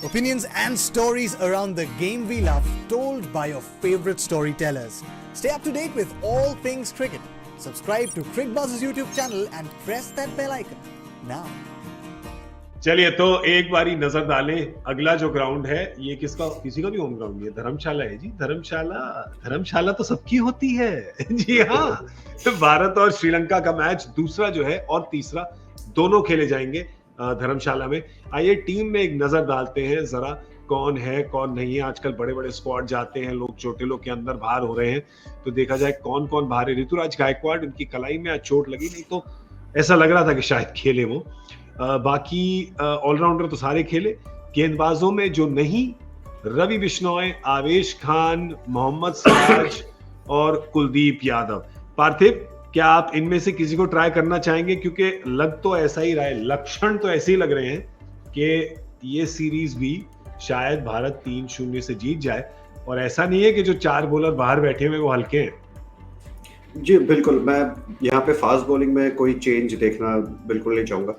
Opinions and stories around the game we love, told by your favorite storytellers. Stay up to date with all things cricket. Subscribe to CricBuzz's YouTube channel and press that bell icon now. चलिए तो एक बारी नजर डालें, अगला जो ground है ये किसी का भी होम ग्राउंड है, धर्मशाला है जी। धर्मशाला तो सबकी होती है जी हाँ। भारत और श्रीलंका का मैच दूसरा जो है और तीसरा दोनों खेले जाएंगे धर्मशाला में। आइए टीम में एक नजर डालते हैं जरा, कौन है कौन नहीं है। आजकल बड़े बड़े स्क्वाड जाते हैं, लोग चोटिलों के अंदर बाहर हो रहे हैं, तो देखा जाए कौन कौन बाहर है। ऋतुराज गायकवाड़, उनकी कलाई में आज चोट लगी, नहीं तो ऐसा लग रहा था कि शायद खेले वो। बाकी ऑलराउंडर तो सारे खेले। गेंदबाजों में जो नहीं, रवि बिश्नोई, आवेश खान, मोहम्मद सिराज और कुलदीप यादव। पार्थिव, क्या आप इनमें से किसी को ट्राई करना चाहेंगे? क्योंकि लग तो ऐसा ही रहा है, लक्षण तो ऐसे ही लग रहे हैं कि ये सीरीज भी शायद भारत 3-0 से जीत जाए, और ऐसा नहीं है कि जो 4 बॉलर बाहर बैठे हुए वो हल्के हैं। जी बिल्कुल, मैं यहाँ पे फास्ट बॉलिंग में कोई चेंज देखना बिल्कुल नहीं चाहूंगा।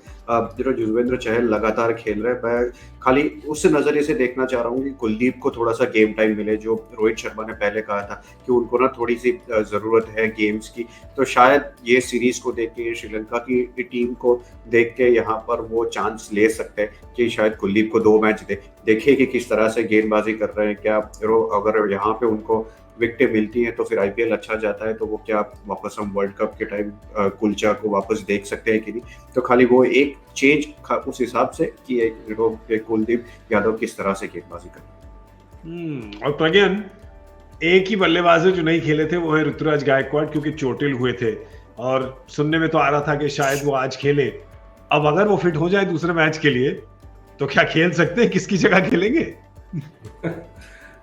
युजवेंद्र चहल लगातार खेल रहे हैं, मैं खाली उस नजरिए से देखना चाह रहा हूँ कि कुलदीप को थोड़ा सा गेम टाइम मिले। जो रोहित शर्मा ने पहले कहा था कि उनको ना थोड़ी सी जरूरत है गेम्स की, तो शायद ये सीरीज को देख के, श्रीलंका की टीम को देख के यहाँ पर वो चांस ले सकते हैं कि शायद कुलदीप को 2 मैच देखिए कि किस तरह से गेंदबाजी कर रहे हैं। क्या अगर यहाँ पे उनको विकेटें मिलती हैं तो फिर आईपीएल अच्छा जाता है, तो वो क्या वापस हम वर्ल्ड कप के टाइम कुलचा को वापस देख सकते हैं कि नहीं। तो खाली वो एक चेंज उस हिसाब से कि कुलदीप यादव किस तरह से गेंदबाजी कर। और प्रज्ञान, एक ही बल्लेबाज जो नहीं खेले थे वो है ऋतुराज गायकवाड़, क्योंकि चोटिल हुए थे और सुनने में तो आ रहा था कि शायद वो आज खेले। अब अगर वो फिट हो जाए दूसरे मैच के लिए तो क्या खेल सकते हैं? किसकी जगह खेलेंगे?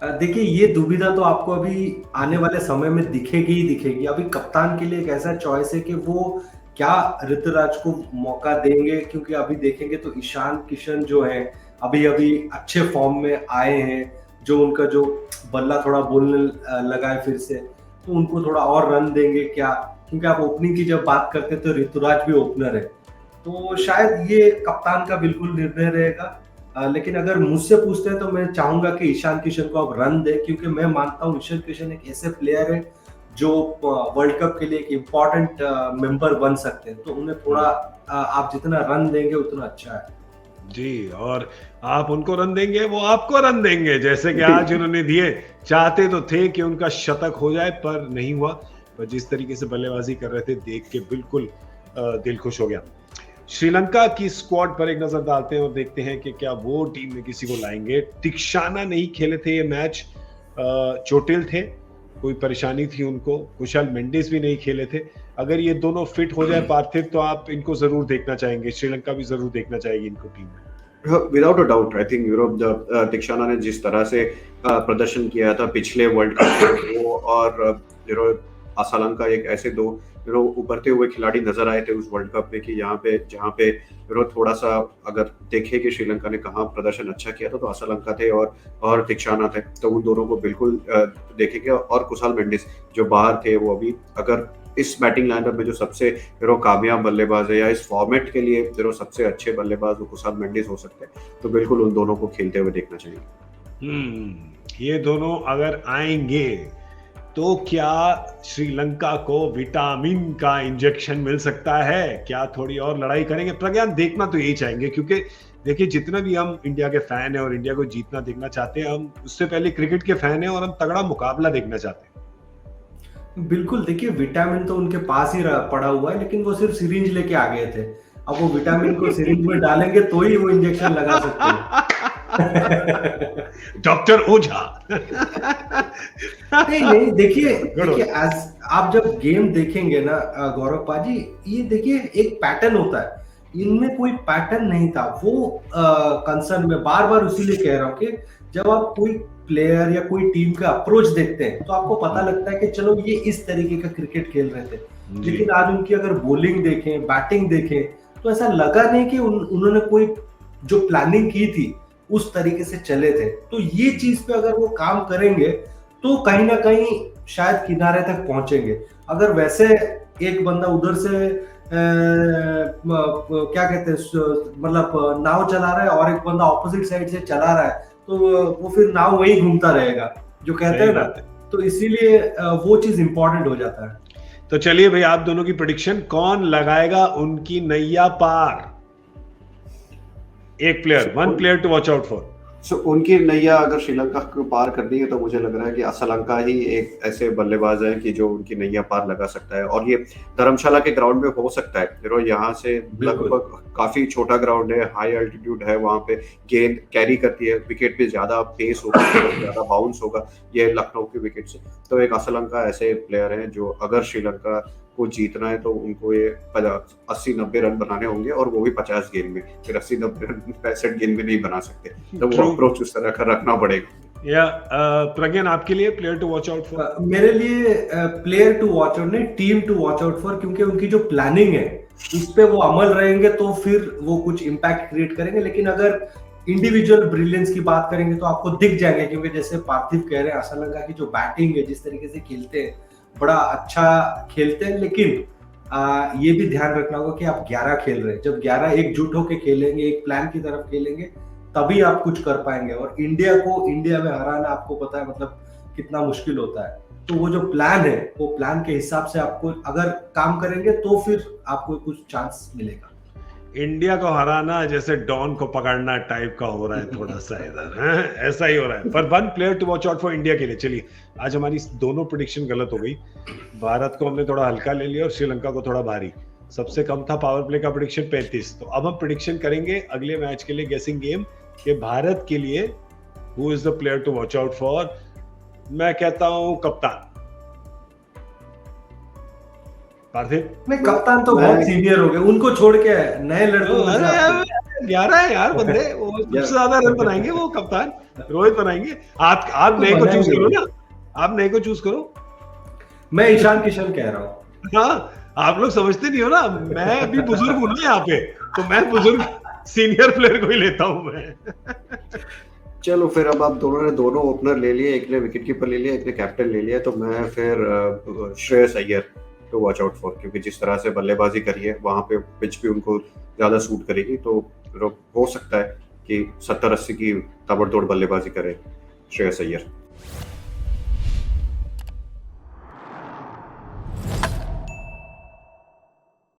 देखिए, ये दुविधा तो आपको अभी आने वाले समय में दिखेगी ही दिखेगी। अभी कप्तान के लिए एक ऐसा चॉइस है कि वो क्या ऋतुराज को मौका देंगे, क्योंकि अभी देखेंगे तो ईशान किशन जो है अभी अच्छे फॉर्म में आए हैं। जो उनका जो बल्ला थोड़ा बोलने लगा है फिर से, तो उनको थोड़ा और रन देंगे क्या? क्योंकि आप ओपनिंग की जब बात करते हैं तो ऋतुराज भी ओपनर है, तो शायद ये कप्तान का बिल्कुल निर्णय रहेगा। लेकिन अगर मुझसे पूछते हैं तो मैं चाहूंगा कि ईशान किशन को आप रन दे, क्योंकि मैं मानता हूँ ईशान किशन एक ऐसे प्लेयर है जो वर्ल्ड कप के लिए एक इम्पोर्टेंट मेंबर बन सकते हैं। तो उन्हें थोड़ा आप जितना रन देंगे उतना अच्छा है जी। और आप उनको रन देंगे, वो आपको रन देंगे, जैसे कि आज उन्होंने दिए। चाहते तो थे कि उनका शतक हो जाए पर नहीं हुआ, पर जिस तरीके से बल्लेबाजी कर रहे थे देख के बिल्कुल दिल खुश हो गया। श्रीलंका की स्क्वाड पर एक नजर डालते हैं और देखते हैं कि क्या वो टीम में किसी को लाएंगे। तिक्षाना नहीं खेले थे ये मैच, चोटिल थे, कोई परेशानी थी उनको। कुशल मेंडिस भी नहीं खेले थे। अगर ये दोनों फिट हो जाए पार्थिव, तो आप इनको जरूर देखना चाहेंगे, श्रीलंका भी जरूर देखना चाहेगी इनको टीम में। Without a doubt, I think Theekshana ने जिस तरह से प्रदर्शन किया था पिछले वर्ल्ड कप में, वो और असलंका एक ऐसे 2 उभरते हुए खिलाड़ी नजर आए थे उस वर्ल्ड कप में कि जहाँ पे थोड़ा सा अगर देखे कि श्रीलंका ने कहाँ प्रदर्शन अच्छा किया था, तो असलंका थे और तिक्षाना थे। तो उन दोनों को बिल्कुल देखेंगे। और कुशल मेंडिस जो बाहर थे, वो अभी अगर इस बैटिंग लाइनअप में जो सबसे कामयाब बल्लेबाज है या इस फॉर्मेट के लिए सबसे अच्छे बल्लेबाज वो कुशल मेंडिस हो सकते हैं, तो बिल्कुल उन दोनों को खेलते हुए देखना चाहिए। ये दोनों अगर आएंगे तो क्या श्रीलंका को विटामिन का इंजेक्शन मिल सकता है? क्या थोड़ी और लड़ाई करेंगे? प्रज्ञान, देखना तो यही चाहेंगे, क्योंकि देखिए जितना भी हम इंडिया के फैन हैं और इंडिया को जीतना देखना चाहते हैं, हम उससे पहले क्रिकेट के फैन हैं और हम तगड़ा मुकाबला देखना चाहते हैं। बिल्कुल, देखिए विटामिन तो उनके पास ही पड़ा हुआ है, लेकिन वो सिर्फ सिरिंज लेके आ गए थे। अब वो विटामिन को सिरिंज में डालेंगे तो ही वो इंजेक्शन लगा सकते हैं। डॉक्टर ओझा। नहीं, देखिए आप जब गेम देखेंगे ना गौरव पाजी, ये देखिए एक पैटर्न होता है, इनमें कोई पैटर्न नहीं था। वो कंसर्न में बार बार इसीलिए कह रहा हूँ कि जब आप कोई प्लेयर या कोई टीम का अप्रोच देखते हैं तो आपको पता लगता है कि चलो ये इस तरीके का क्रिकेट खेल रहे थे। लेकिन आज उनकी अगर बॉलिंग देखें, बैटिंग देखें, तो ऐसा लगा नहीं कि उन्होंने कोई जो प्लानिंग की थी उस तरीके से चले थे। तो ये चीज पे अगर वो काम करेंगे तो कहीं ना कहीं शायद किनारे तक पहुंचेंगे। अगर वैसे एक बंदा उधर से क्या कहते हैं मतलब नाव चला रहा है और एक बंदा ऑपोजिट साइड से चला रहा है, तो वो फिर नाव वही घूमता रहेगा, जो कहते सही हैं ना। बात है। तो इसीलिए वो चीज इंपॉर्टेंट हो जाता है। तो चलिए भाई, आप दोनों की प्रेडिक्शन, कौन लगाएगा उनकी नैया पार? एक player, one player to watch out for. So उनकी नैया अगर श्रीलंका को पार करनी है तो मुझे लग रहा है कि असलंका ही एक ऐसे बल्लेबाज है कि जो उनकी नैया पार लगा सकता है, और ये धर्मशाला के ग्राउंड में हो सकता है। फिर यहाँ से बिल्कुल। लगभग काफी छोटा ग्राउंड है, हाई अल्टीट्यूड है, वहाँ पे गेंद कैरी करती है, विकेट पे ज्यादा पेस होगा, ज्यादा बाउंस होगा ये लखनऊ की विकेट से। तो एक असलंका ऐसे प्लेयर है जो अगर श्रीलंका को जीतना है तो उनको ये 80-90 रन बनाने होंगे, और वो भी 50 गेंद में। फिर 80-90 रन 65 गेंद में नहीं बना सकते, तो वो अप्रोच उस तरह का रखना पड़ेगा। या प्रज्ञान, आपके लिए player to watch out for? मेरे लिए प्लेयर टू वॉच आउट नहीं, team to watch out for, क्योंकि उनकी जो प्लानिंग है उस पे वो अमल रहेंगे तो फिर वो कुछ इम्पैक्ट क्रिएट करेंगे। लेकिन अगर इंडिविजुअल ब्रिलियंस की बात करेंगे तो आपको दिख जाएंगे, क्योंकि जैसे पार्थिव कह रहे हैं, असलंका की जो बैटिंग है, जिस तरीके से खेलते हैं, बड़ा अच्छा खेलते हैं। लेकिन ये भी ध्यान रखना होगा कि आप 11 खेल रहे हैं। जब 11 एकजुट होकर खेलेंगे, एक प्लान की तरफ खेलेंगे, तभी आप कुछ कर पाएंगे। और इंडिया को इंडिया में हराना आपको पता है मतलब कितना मुश्किल होता है। तो वो जो प्लान है, वो प्लान के हिसाब से आपको अगर काम करेंगे तो फिर आपको कुछ चांस मिलेगा। इंडिया को हराना जैसे डॉन को पकड़ना टाइप का हो रहा है थोड़ा सा इधर, ऐसा ही हो रहा है। पर one player to watch out for India के लिए। चलिए, आज हमारी दोनों प्रेडिक्शन गलत हो गई। भारत को हमने थोड़ा हल्का ले लिया और श्रीलंका को थोड़ा भारी। सबसे कम था पावर प्ले का प्रेडिक्शन 35। तो अब हम प्रेडिक्शन करेंगे अगले मैच के लिए, गेसिंग गेम के भारत के लिए who is the player to watch out for. मैं कहता हूं कप्तान पार्थिव। नहीं, कप्तान तो बहुत सीनियर हो गए, उनको छोड़ के नए लड़कों को 11 है यार बंदे, वो सबसे ज्यादा रन बनाएंगे वो कप्तान रोहित बनाएंगे। आप नए को चूज करो ना, आप नए को चूज करो। मैं ईशान किशन कह रहा हूँ। हाँ, आप लोग समझते नहीं हो ना, मैं अभी बुजुर्ग हूं ना यहाँ पे, तो मैं बुजुर्ग सीनियर प्लेयर को ही लेता हूँ मैं। चलो फिर, अब आप दोनों ने दोनों ओपनर ले लिए, एक ने विकेट कीपर ले लिया, एक ने कैप्टन ले लिया, तो मैं फिर Shreyas Iyer to watch out for, क्योंकि जिस तरह से बल्लेबाजी करी है वहां पे पिच भी उनको ज्यादा सूट करेगी। तो हो सकता है कि 70-80 की ताबड़तोड़ बल्लेबाजी करे श्रेयस अय्यर।